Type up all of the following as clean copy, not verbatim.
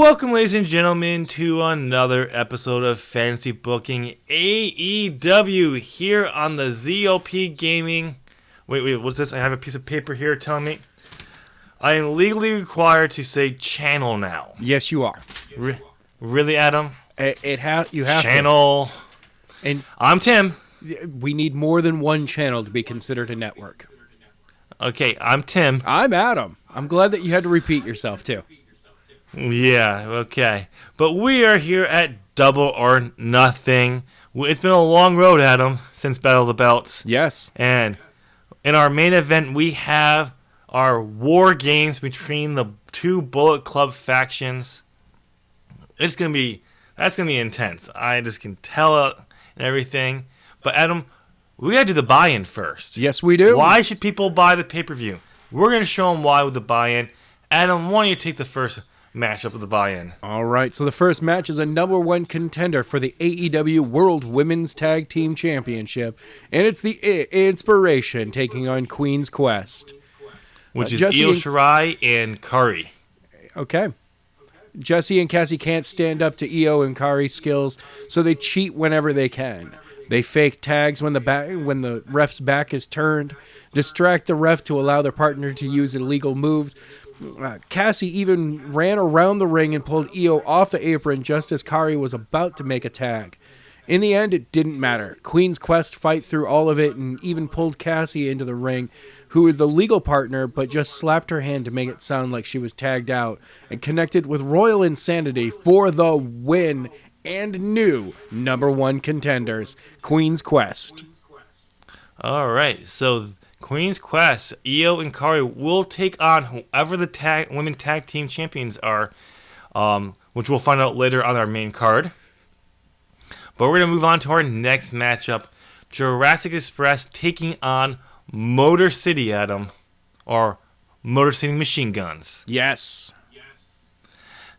Welcome, ladies and gentlemen, to another episode of Fantasy Booking AEW here on the ZOP Gaming. Wait, what's this? I have a piece of paper here telling me I am legally required to say channel now. Yes, you are. Really, Adam? You have channel. To. And I'm Tim. We need more than one channel to be considered a network. Okay, I'm Tim. I'm Adam. I'm glad that you had to repeat yourself, too. Yeah, okay. But we are here at Double or Nothing. It's been a long road, Adam, since Battle of the Belts. Yes. And in our main event, we have our war games between the two Bullet Club factions. That's gonna be intense. I just can tell it and everything. But Adam, we gotta do the buy-in first. Yes, we do. Why should people buy the pay-per-view? We're gonna show them why with the buy-in. Adam, why don't you take the first matchup of the buy-in? All right, so the first match is a number one contender for the AEW World Women's Tag Team Championship, and it's the Inspiration taking on Queen's Quest. Which is Io Shirai and Kari. Okay. Jesse and Cassie can't stand up to Io and Kari's skills, so they cheat whenever they can. They fake tags when the ref's back is turned, distract the ref to allow their partner to use illegal moves. Cassie even ran around the ring and pulled Io off the apron just as Kari was about to make a tag. In the end, it didn't matter. Queen's Quest fight through all of it and even pulled Cassie into the ring, who is the legal partner, but just slapped her hand to make it sound like she was tagged out, and connected with Royal Insanity for the win and new number one contenders, Queen's Quest. All right, so Queen's Quest, Io and Kari will take on whoever the women tag team champions are, which we'll find out later on our main card. But we're going to move on to our next matchup, Jurassic Express taking on Motor City, Adam, or Motor City Machine Guns. Yes.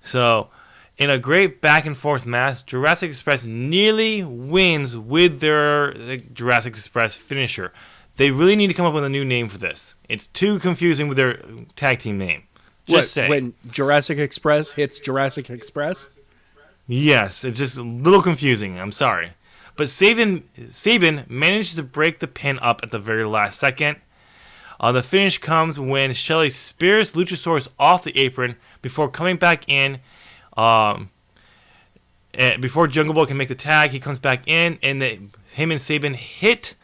So, in a great back and forth match, Jurassic Express nearly wins with their Jurassic Express finisher. They really need to come up with a new name for this. It's too confusing with their tag team name. Just say. When Jurassic Express hits Jurassic Express? Yes, it's just a little confusing. I'm sorry. But Sabin manages to break the pin up at the very last second. The finish comes when Shelley spears Luchasaurus off the apron before coming back in. Before Jungle Boy can make the tag, he comes back in, and him and Sabin hit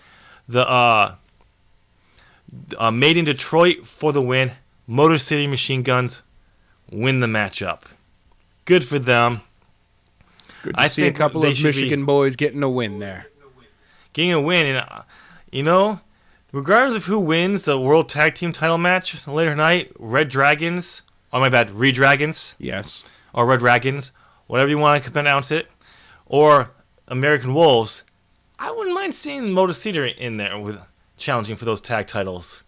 the Made in Detroit for the win. Motor City Machine Guns win the matchup. Good for them. Good to see a couple of Michigan boys getting a win there. Getting a win, and regardless of who wins the World Tag Team title match later tonight, ReDRagons, yes, or ReDRagons, whatever you want to pronounce it, or American Wolves, I wouldn't mind seeing Motor City in there with challenging for those tag titles.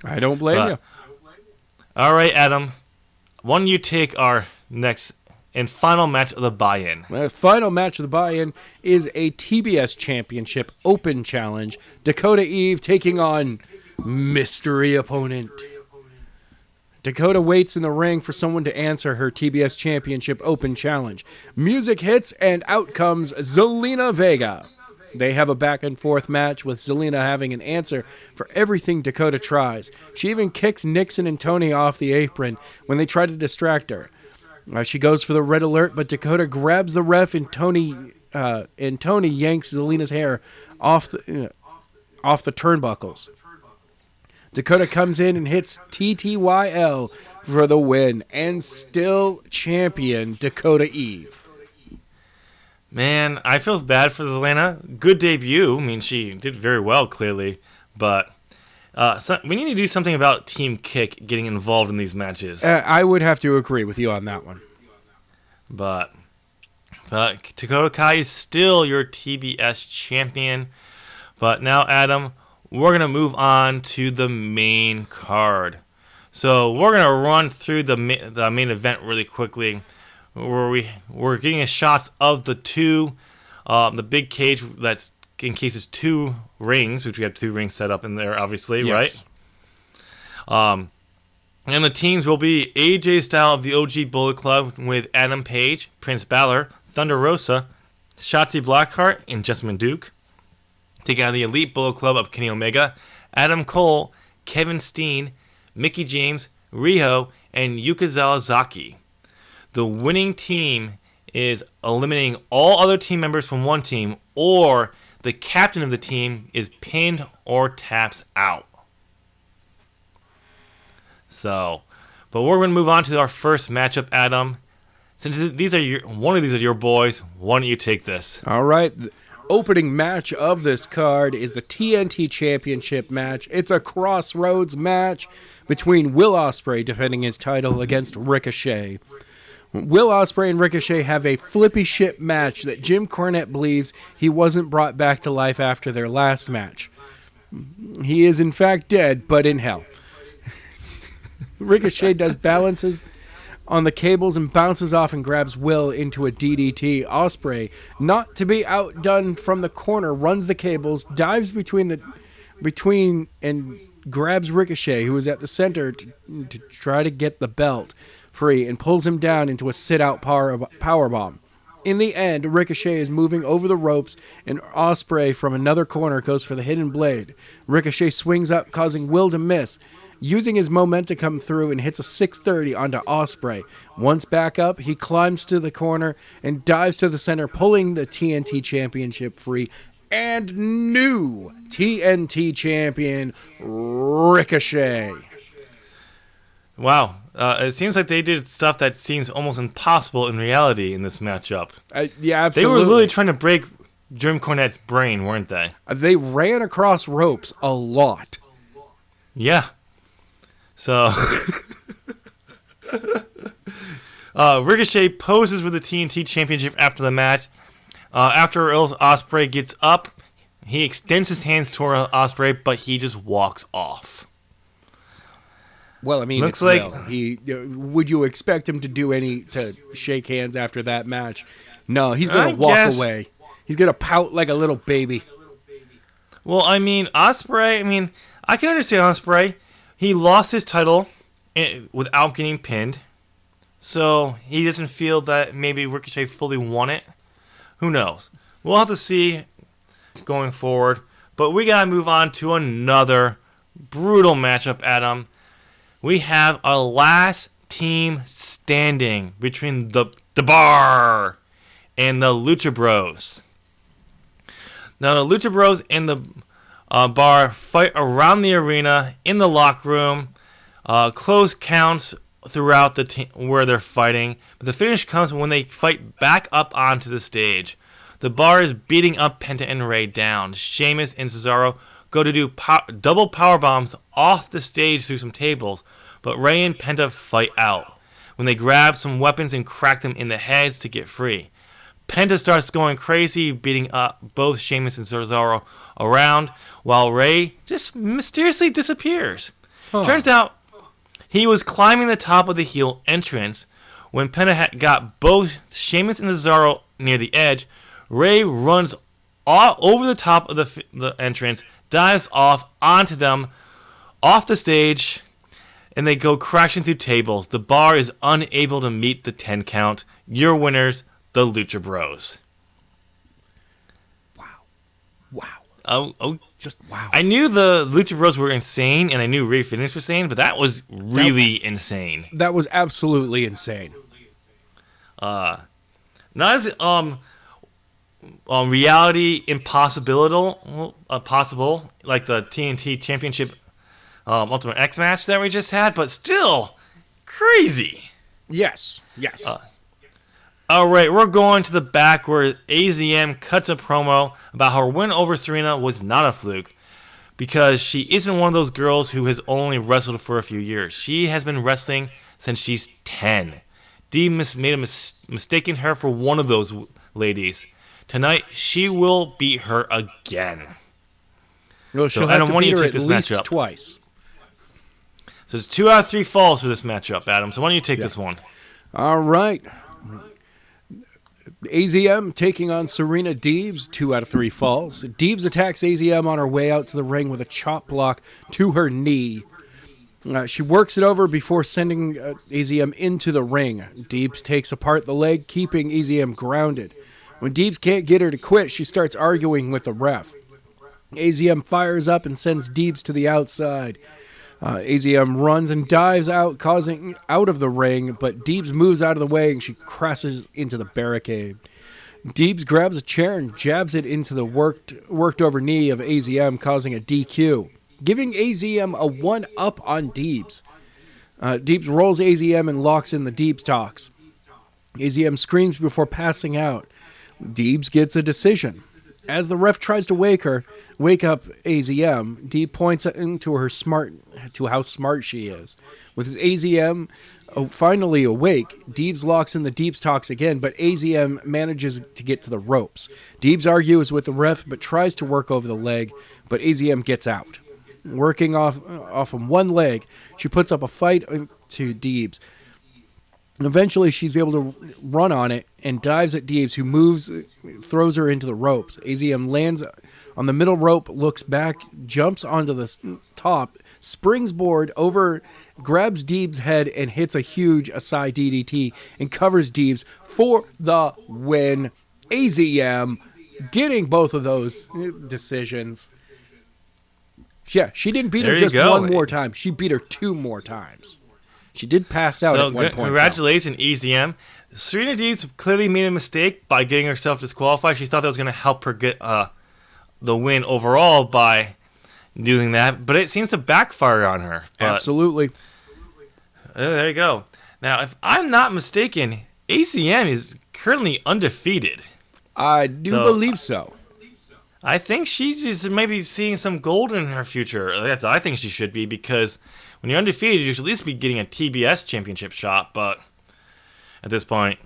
I don't blame you. All right, Adam, why don't you take our next and final match of the buy-in? The final match of the buy-in is a TBS Championship Open Challenge. Dakota Eve taking on mystery opponent. Dakota waits in the ring for someone to answer her TBS Championship Open Challenge. Music hits and out comes Zelina Vega. They have a back and forth match with Zelina having an answer for everything Dakota tries. She even kicks Nixon and Tony off the apron when they try to distract her. She goes for the red alert, but Dakota grabs the ref and Tony yanks Zelina's hair off the turnbuckles. Dakota comes in and hits TTYL for the win, and still champion Dakota Eve. Man, I feel bad for Zelina. Good debut. I mean, she did very well, clearly, but we need to do something about Team Kick getting involved in these matches. I would have to agree with you on that one. But Dakota Kai is still your TBS champion. But now, Adam, we're going to move on to the main card. So we're going to run through the main event really quickly, where we're getting a shots of the the big cage that's encases two rings, which we have two rings set up in there, obviously, yes. right? And the teams will be AJ Styles of the OG Bullet Club with Adam Page, Prince Balor, Thunder Rosa, Shotzi Blackheart, and Jessamyn Duke. Taking on the Elite Bullet Club of Kenny Omega, Adam Cole, Kevin Steen, Mickie James, Riho, and Yuka Sakazaki. The winning team is eliminating all other team members from one team, or the captain of the team is pinned or taps out. So, but we're going to move on to our first matchup, Adam. Since one of these are your boys, why don't you take this? All right. The opening match of this card is the TNT Championship match. It's a crossroads match between Will Ospreay defending his title against Ricochet. Will Ospreay and Ricochet have a flippy shit match that Jim Cornette believes he wasn't brought back to life after their last match. He is in fact dead, but in hell. Ricochet does balances on the cables and bounces off and grabs Will into a DDT. Ospreay, not to be outdone from the corner, runs the cables, dives between and grabs Ricochet, who is at the center, to try to get the belt free, and pulls him down into a sit-out powerbomb. In the end, Ricochet is moving over the ropes, and Ospreay from another corner goes for the hidden blade. Ricochet swings up, causing Will to miss. Using his momentum to come through and hits a 630 onto Ospreay. Once back up, he climbs to the corner and dives to the center, pulling the TNT Championship free. And new TNT Champion, Ricochet. Wow. It seems like they did stuff that seems almost impossible in reality in this matchup. Yeah, absolutely. They were really trying to break Jim Cornette's brain, weren't they? They ran across ropes a lot. Yeah. So, Ricochet poses with the TNT Championship after the match. After Ospreay gets up, he extends his hands toward Ospreay, but he just walks off. Well, I mean, looks it's like Will. Would you expect him to shake hands after that match? No, he's gonna walk away. He's gonna pout like a little baby. Well, I mean, Ospreay. I can understand Ospreay. He lost his title without getting pinned, so he doesn't feel that maybe Ricochet fully won it. Who knows? We'll have to see going forward. But we gotta move on to another brutal matchup, Adam. We have a last team standing between the Bar and the Lucha Bros. Now, the Lucha Bros and the Bar fight around the arena, in the locker room, close counts throughout the where they're fighting, but the finish comes when they fight back up onto the stage. The Bar is beating up Penta and Rey down. Sheamus and Cesaro go to do double power bombs off the stage through some tables, but Rey and Penta fight out when they grab some weapons and crack them in the heads to get free. Penta starts going crazy, beating up both Sheamus and Cesaro around, while Rey just mysteriously disappears. Turns out he was climbing the top of the heel entrance when Penta got both Sheamus and Cesaro near the edge. Rey runs over the top of the entrance, dives off onto them, off the stage, and they go crashing through tables. The Bar is unable to meet the 10 count. Your winners, the Lucha Bros. Wow. Just wow. I knew the Lucha Bros were insane, and I knew Rey Fenix was insane, but that was really insane. That was absolutely insane. Not as reality possible like the TNT Championship Ultimate X match that we just had, but still crazy. Yes. All right, we're going to the back where AZM cuts a promo about her win over Serena was not a fluke because she isn't one of those girls who has only wrestled for a few years. She has been wrestling since she's 10. Dee made a mistaken her for one of those ladies. Tonight, she will beat her again. Well, she'll have to beat her at least matchup twice. So it's 2 out of 3 falls for this matchup, Adam. So why don't you take this one? All right. AZM taking on Serena Deebs, 2 out of 3 falls. Deebs attacks AZM on her way out to the ring with a chop block to her knee. She works it over before sending AZM into the ring. Deebs takes apart the leg, keeping AZM grounded. When Deebs can't get her to quit, she starts arguing with the ref. AZM fires up and sends Deebs to the outside. AZM runs and dives out, causing out of the ring, but Deebs moves out of the way and she crashes into the barricade. Deebs grabs a chair and jabs it into the worked over knee of AZM, causing a DQ, giving AZM a 1-up on Deebs. Deebs rolls AZM and locks in the Deebs talks. AZM screams before passing out. Deebs gets a decision. As the ref tries to wake up AZM, Deeb points into how smart she is. With his AZM finally awake, Deebs locks in the Deebs talks again, but AZM manages to get to the ropes. Deebs argues with the ref, but tries to work over the leg, but AZM gets out. Working off of one leg, she puts up a fight to Deebs. Eventually, she's able to run on it and dives at Deebs, who throws her into the ropes. AZM lands on the middle rope, looks back, jumps onto the top, springs board over, grabs Deebs' head, and hits a huge Asai DDT and covers Deebs for the win. AZM getting both of those decisions. Yeah, she didn't beat her just one more time. She beat her 2 more times. She did pass out at one point. Congratulations, EZM. Serena Deebs clearly made a mistake by getting herself disqualified. She thought that was going to help her get the win overall by doing that, but it seems to backfire on her. Absolutely. There you go. Now, if I'm not mistaken, AZM is currently undefeated. I do believe so. I think she's just maybe seeing some gold in her future. That's what I think she should be, because when you're undefeated, you should at least be getting a TBS championship shot. But at this point,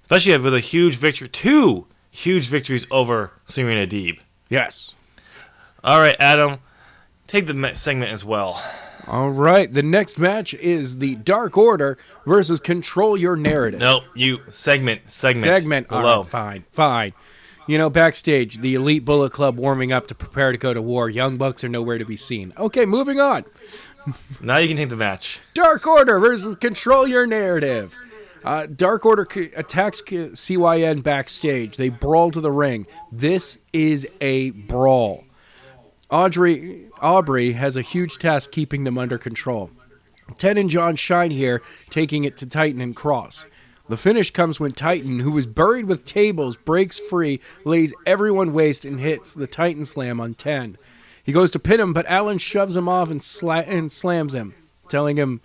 especially with a huge victory, 2 huge victories over Serena Deeb. Yes. All right, Adam, take the segment as well. All right, the next match is the Dark Order versus Control Your Narrative. No, you segment below. Right, fine. You know, backstage, the Elite Bullet Club warming up to prepare to go to war. Young Bucks are nowhere to be seen. Okay, moving on. Now you can take the match. Dark Order versus Control Your Narrative. Dark Order attacks CYN backstage. They brawl to the ring. This is a brawl. Aubrey has a huge task keeping them under control. Ted and John shine here, taking it to Titan and Cross. The finish comes when Titan, who was buried with tables, breaks free, lays everyone waste, and hits the Titan Slam on 10. He goes to pin him, but Allen shoves him off and slams him, telling him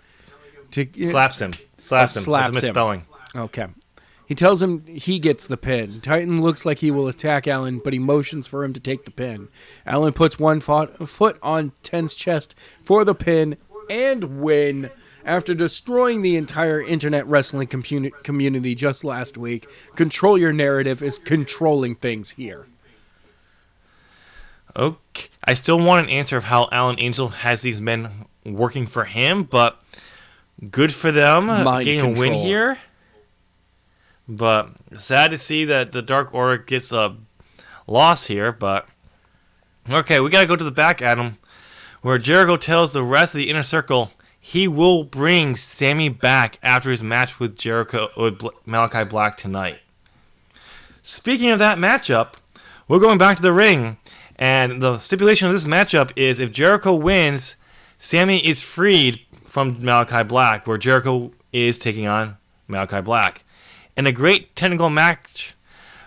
to... Slaps him. That's a misspelling. Okay. He tells him he gets the pin. Titan looks like he will attack Allen, but he motions for him to take the pin. Allen puts one foot on Ten's chest for the pin and win. After destroying the entire internet wrestling community just last week, Control Your Narrative is controlling things here. Okay. I still want an answer of how Alan Angel has these men working for him, but good for them getting a win here. But sad to see that the Dark Order gets a loss here, but okay, we got to go to the back, Adam, where Jericho tells the rest of the Inner Circle he will bring Sammy back after his match with Malakai Black tonight. Speaking of that matchup, we're going back to the ring, and the stipulation of this matchup is if Jericho wins, Sammy is freed from Malakai Black, where Jericho is taking on Malakai Black. In a great technical match,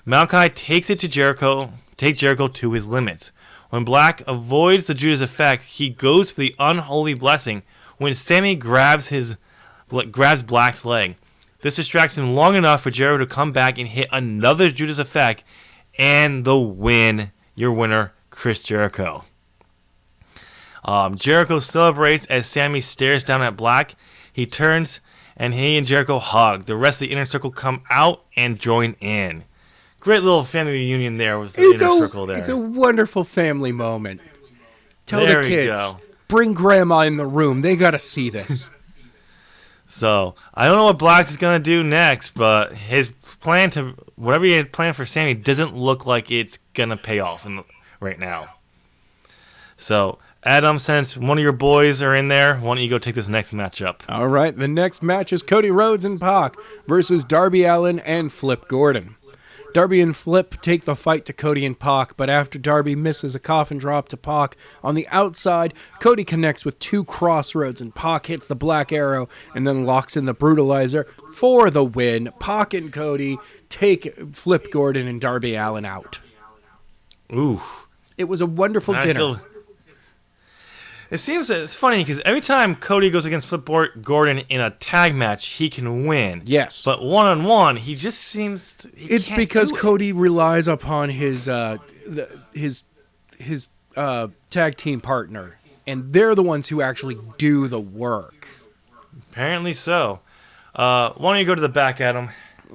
Malakai takes Jericho to his limits. When Black avoids the Judas effect, he goes for the unholy blessing when Sammy grabs Black's leg. This distracts him long enough for Jericho to come back and hit another Judas effect, and the win. Your winner, Chris Jericho. Jericho celebrates as Sammy stares down at Black. He turns, and he and Jericho hug. The rest of the Inner Circle come out and join in. Great little family reunion there with the Inner Circle there. It's a wonderful family moment. Tell there the kids. Go. Bring Grandma in the room. They got to see this. So, I don't know what Black is going to do next, but his plan whatever he had planned for Sammy doesn't look like it's going to pay off right now. So, Adam, since one of your boys are in there, why don't you go take this next matchup? All right, the next match is Cody Rhodes and Pac versus Darby Allin and Flip Gordon. Darby and Flip take the fight to Cody and Pac, but after Darby misses a coffin drop to Pac on the outside, Cody connects with 2 crossroads and Pac hits the Black Arrow and then locks in the Brutalizer for the win. Pac and Cody take Flip Gordon and Darby Allin out. Ooh. It was a wonderful dinner. It seems that it's funny because every time Cody goes against Flip Gordon in a tag match, he can win. Yes. But one-on-one, he just seems... It's because Cody relies upon his tag team partner, and they're the ones who actually do the work. Apparently so. Why don't you go to the back, Adam?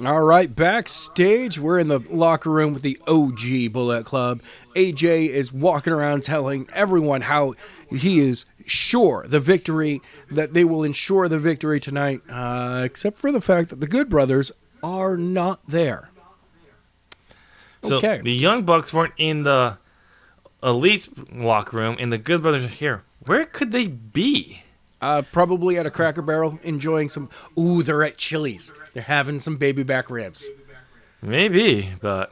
All right, backstage, we're in the locker room with the OG Bullet Club. AJ is walking around telling everyone how he is sure that they will ensure the victory tonight, except for the fact that the Good Brothers are not there. So okay. The Young Bucks weren't in the Elite's locker room, and the Good Brothers are here. Where could they be? Probably at a Cracker Barrel, enjoying some... Ooh, they're at Chili's. They're having some baby back ribs. Maybe, but...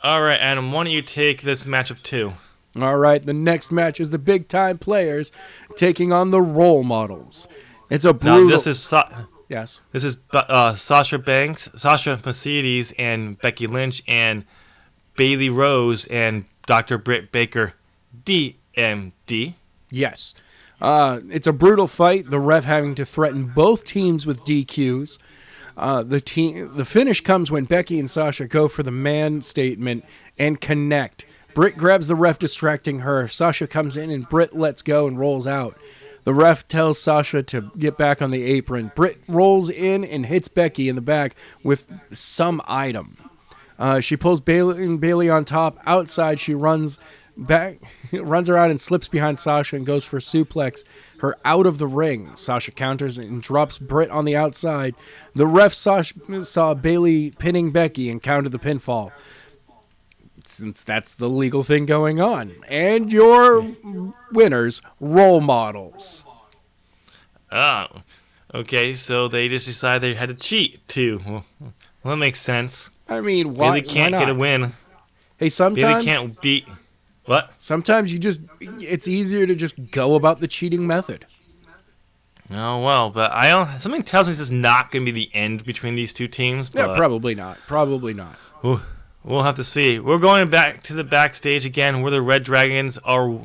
All right, Adam, why don't you take this matchup too? All right, the next match is the big-time players taking on the role models. It's a brutal... Now, this is... Yes. This is Sasha Banks, Sasha Mercedes, and Becky Lynch, and Bailey Rose, and Dr. Britt Baker, DMD. Yes. It's a brutal fight, the ref having to threaten both teams with DQs. The finish comes when Becky and Sasha go for the man statement and connect. Britt grabs the ref, distracting her. Sasha comes in and Britt lets go and rolls out. The ref tells Sasha to get back on the apron. Britt rolls in and hits Becky in the back with some item. She pulls Bailey on top. Outside, she runs her out and slips behind Sasha and goes for a suplex her out of the ring. Sasha counters and drops Britt on the outside. The ref saw Bailey pinning Becky and counted the pinfall, since that's the legal thing going on. And your winners, role models. Oh, okay, so they just decided they had to cheat too. Well, that makes sense. I mean, why? Bailey can't why not? get a win. Hey, sometimes Bailey can't beat... What? Sometimes it's easier to just go about the cheating method. Oh, well, but something tells me this is not going to be the end between these two teams. But Yeah, probably not. Probably not. We'll have to see. We're going back to the backstage again, where the ReDRagons or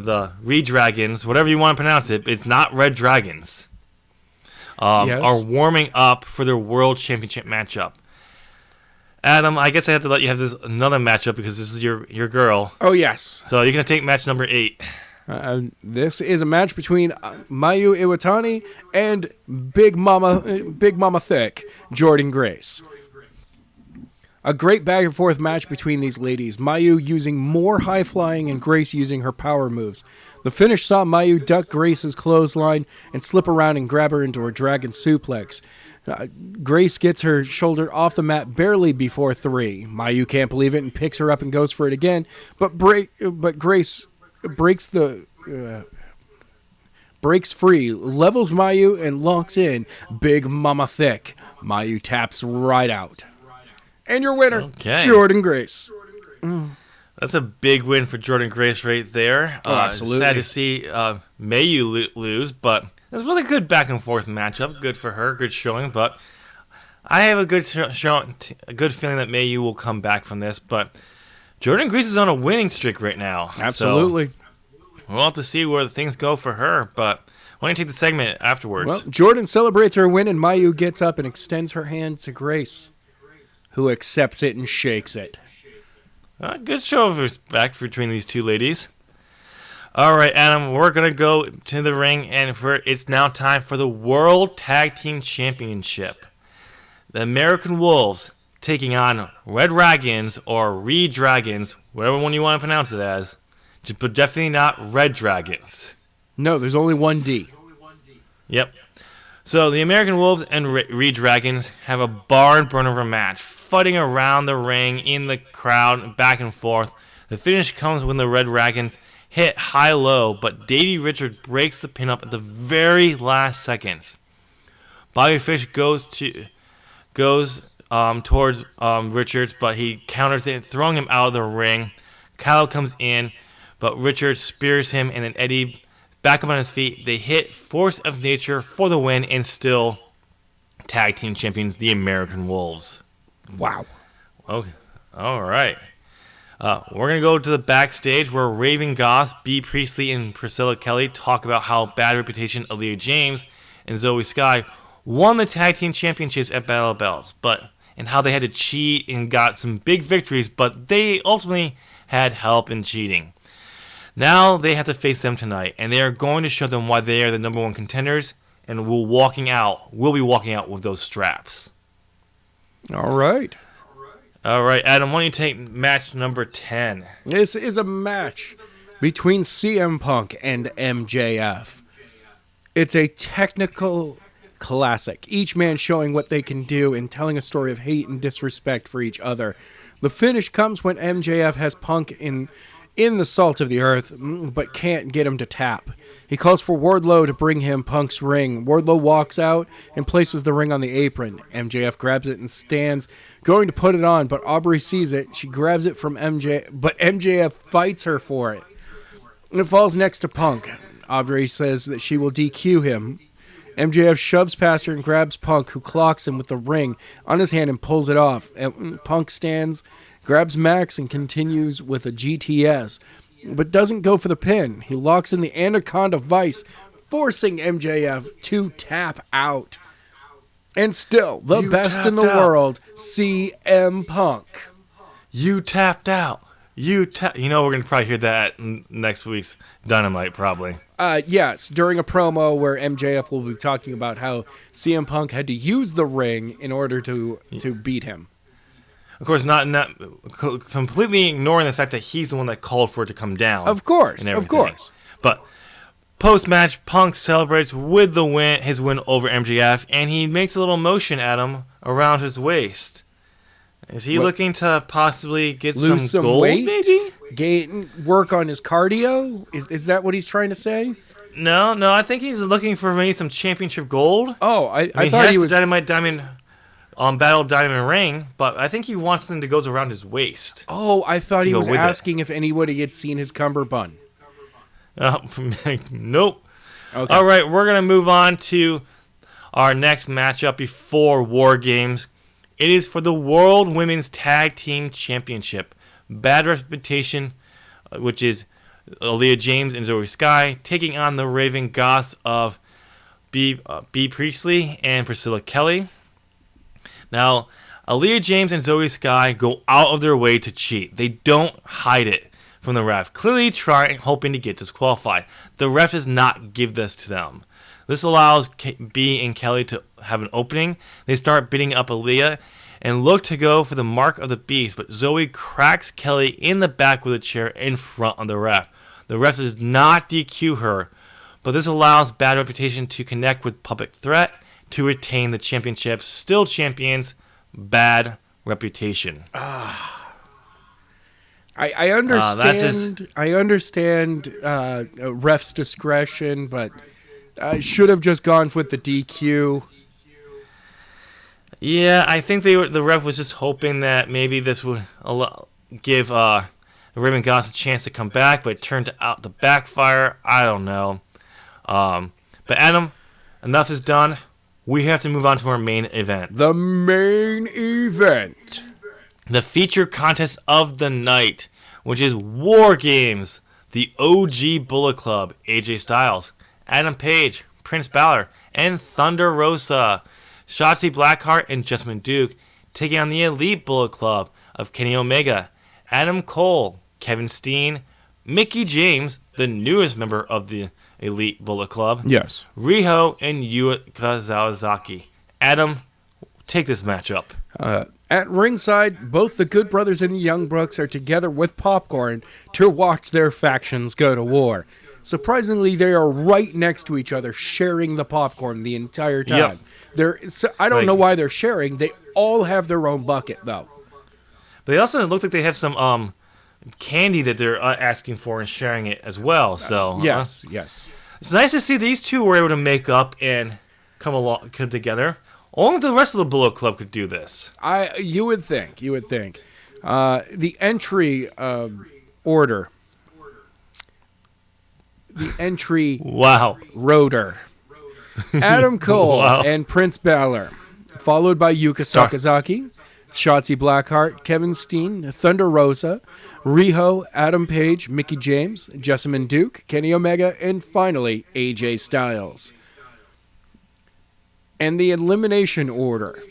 the ReDRagons, whatever you want to pronounce it. It's not ReDRagons. Yes. Are warming up for their World Championship matchup. Adam, I guess I have to let you have another matchup because this is your girl. Oh, yes. So you're going to take match number 8. This is a match between Mayu Iwatani and Big Mama Thick, Jordynne Grace. A great back and forth match between these ladies, Mayu using more high flying and Grace using her power moves. The finish saw Mayu duck Grace's clothesline and slip around and grab her into her dragon suplex. Grace gets her shoulder off the mat barely before 3. Mayu can't believe it and picks her up and goes for it again, but Grace breaks free, levels Mayu, and locks in Big Mama Thick. Mayu taps right out. And your winner, Jordynne Grace. That's a big win for Jordynne Grace right there. Oh, absolutely. Sad to see Mayu lose, but it's a really good back and forth matchup. Good for her, good showing. But I have a good feeling that Mayu will come back from this. But Jordynne Grace is on a winning streak right now. Absolutely. So we'll have to see where things go for her. But why don't you take the segment afterwards? Well, Jordynne celebrates her win, and Mayu gets up and extends her hand to Grace, who accepts it and shakes it. Good show of respect between these two ladies. All right, Adam, we're going to go to the ring, and it's now time for the World Tag Team Championship. The American Wolves taking on ReDRagons or ReDRagons, whatever one you want to pronounce it as, but definitely not ReDRagons. No, there's only one D. Yep. So the American Wolves and ReDRagons have a barn burner of a match, fighting around the ring, in the crowd, back and forth. The finish comes when the ReDRagons hit high-low, but Davey Richards breaks the pin up at the very last seconds. Bobby Fish goes towards Richards, but he counters it, throwing him out of the ring. Kyle comes in, but Richards spears him, and then Eddie back up on his feet. They hit Force of Nature for the win, and still tag team champions, the American Wolves. Wow. Okay. All right. We're going to go to the backstage where Raving, Goths, B. Priestley, and Priscilla Kelly talk about how bad reputation Aleah James and Zoey Skye won the tag team championships at Battle of Belts, and how they had to cheat and got some big victories, but they ultimately had help in cheating. Now they have to face them tonight, and they are going to show them why they are the number one contenders, and we'll be walking out with those straps. All right. All right, Adam, why don't you take match number 10? This is a match between CM Punk and MJF. It's a technical classic, each man showing what they can do and telling a story of hate and disrespect for each other. The finish comes when MJF has Punk in the salt of the earth, but can't get him to tap. He calls for Wardlow to bring him Punk's ring. Wardlow walks out and places the ring on the apron. MJF grabs it and stands, going to put it on, but Aubrey sees it. She grabs it from MJ, but MJF fights her for it. And it falls next to Punk. Aubrey says that she will DQ him. MJF shoves past her and grabs Punk, who clocks him with the ring on his hand and pulls it off. Punk stands, grabs Max, and continues with a GTS, but doesn't go for the pin. He locks in the Anaconda Vice, forcing MJF to tap out. And still, the best in the world, CM Punk. You tapped out. You know we're going to probably hear that in next week's Dynamite, probably. Yes, during a promo where MJF will be talking about how CM Punk had to use the ring in order to beat him. Of course, not completely ignoring the fact that he's the one that called for it to come down. Of course, of course. But post-match, Punk celebrates with the win, his win over MJF, and he makes a little motion at him around his waist. Is he looking to possibly get some gold, weight? maybe? Work on his cardio? Is that what he's trying to say? No, I think he's looking for maybe some championship gold. Oh, I thought he was... Dynamite Diamond on Battle Diamond Ring, but I think he wants something that goes around his waist. Oh, I thought he was asking if anybody had seen his cummerbund. Nope. Okay. All right, we're going to move on to our next matchup before War Games. It is for the World Women's Tag Team Championship. Bad Reputation, which is Aleah James and Zoey Skye, taking on the Raving Goths of B. Priestley and Priscilla Kelly. Now, Aleah James and Zoey Skye go out of their way to cheat. They don't hide it from the ref, clearly hoping to get disqualified. The ref does not give this to them. This allows B and Kelly to have an opening. They start beating up Aleah and look to go for the mark of the beast, but Zoey cracks Kelly in the back with a chair in front of the ref. The ref does not DQ her, but this allows Bad Reputation to connect with Public Threat to retain the championship. Still champions, Bad Reputation. I understand. I understand ref's discretion, but should have just gone with the DQ. Yeah, I think the ref was just hoping that maybe this would give the Raven Goths a chance to come back, but it turned out to backfire. I don't know. But Adam, enough is done. We have to move on to our main event. The main event. The feature contest of the night, which is War Games. The OG Bullet Club, AJ Styles, Adam Page, Prince Balor, and Thunder Rosa. Shotzi Blackheart and Jessamyn Duke taking on the Elite Bullet Club of Kenny Omega, Adam Cole, Kevin Steen, Mickie James, the newest member of the Elite Bullet Club. Yes. Riho and Yuka Sakazaki. Adam, take this matchup. At ringside, both the Good Brothers and the Young Bucks are together with popcorn to watch their factions go to war. Surprisingly, they are right next to each other, sharing the popcorn the entire time. Yep. I don't know why they're sharing. They all have their own bucket, though. They also look like they have some candy that they're asking for and sharing it as well. So Yes. it's nice to see these two were able to make up and come together. Only the rest of the Bullet Club could do this. You would think. The entry order. The entry rotor. Adam Cole and Prince Balor, followed by Yuka Sakazaki, Shotzi Blackheart, Kevin Steen, Thunder Rosa, Riho, Adam Page, Mickie James, Jessamyn Duke, Kenny Omega, and finally AJ Styles. And the elimination order: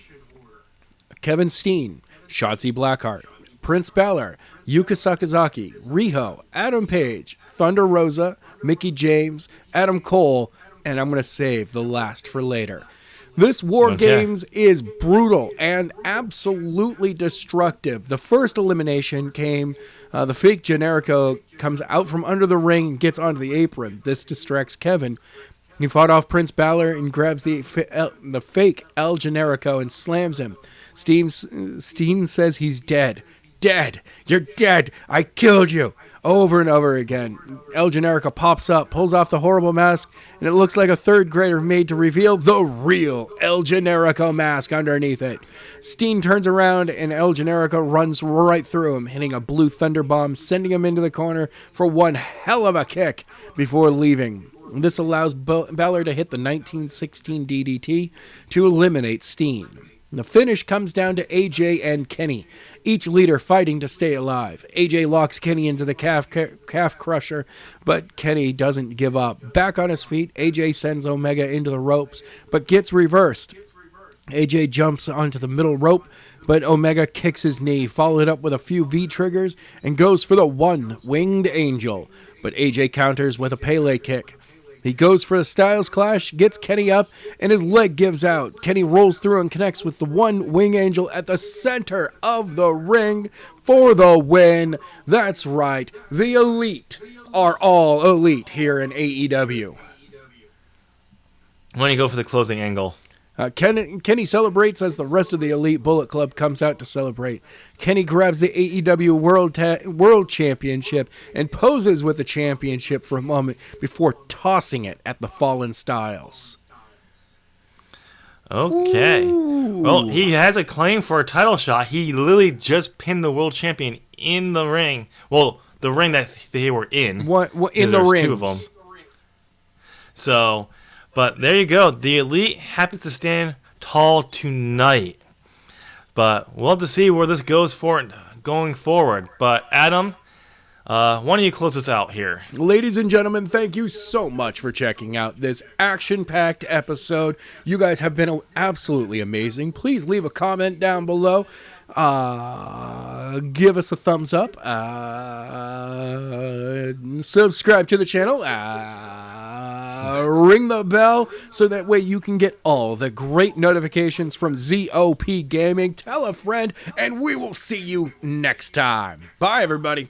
Kevin Steen, Shotzi Blackheart, Prince Balor, Yuka Sakazaki, Riho, Adam Page, Thunder Rosa, Mickie James, Adam Cole, and I'm going to save the last for later. This War Games is brutal and absolutely destructive. The first elimination came, the fake Jericho comes out from under the ring and gets onto the apron. This distracts Kevin. He fought off Prince Balor and grabs the fake El Generico and slams him. Steen says he's dead. Dead. You're dead. I killed you. Over and over again. El Generico pops up, pulls off the horrible mask, and it looks like a third grader made to reveal the real El Generico mask underneath it. Steen turns around, and El Generico runs right through him, hitting a blue thunder bomb, sending him into the corner for one hell of a kick before leaving. This allows Balor to hit the 1916 DDT to eliminate Steen. The finish comes down to AJ and Kenny, each leader fighting to stay alive. AJ locks Kenny into the calf crusher, but Kenny doesn't give up. Back on his feet, AJ sends Omega into the ropes, but gets reversed. AJ jumps onto the middle rope, but Omega kicks his knee, followed up with a few V-triggers, and goes for the one-winged angel. But AJ counters with a Pele kick. He goes for a Styles Clash, gets Kenny up, and his leg gives out. Kenny rolls through and connects with the one wing angel at the center of the ring for the win. That's right, the Elite are all elite here in AEW. Why don't you go for the closing angle? Kenny celebrates as the rest of the Elite Bullet Club comes out to celebrate. Kenny grabs the AEW World Championship and poses with the championship for a moment before tossing it at the Fallen Styles. Okay. Ooh. Well, he has a claim for a title shot. He literally just pinned the world champion in the ring. Well, the ring that they were in. What in the ring? Two of them. So... But there you go. The Elite happens to stand tall tonight. But we'll have to see where this goes going forward. But Adam, why don't you close us out here? Ladies and gentlemen, thank you so much for checking out this action-packed episode. You guys have been absolutely amazing. Please leave a comment down below. Give us a thumbs up. Subscribe to the channel. Ring the bell so that way you can get all the great notifications from ZOP Gaming. Tell a friend, and we will see you next time. Bye, everybody.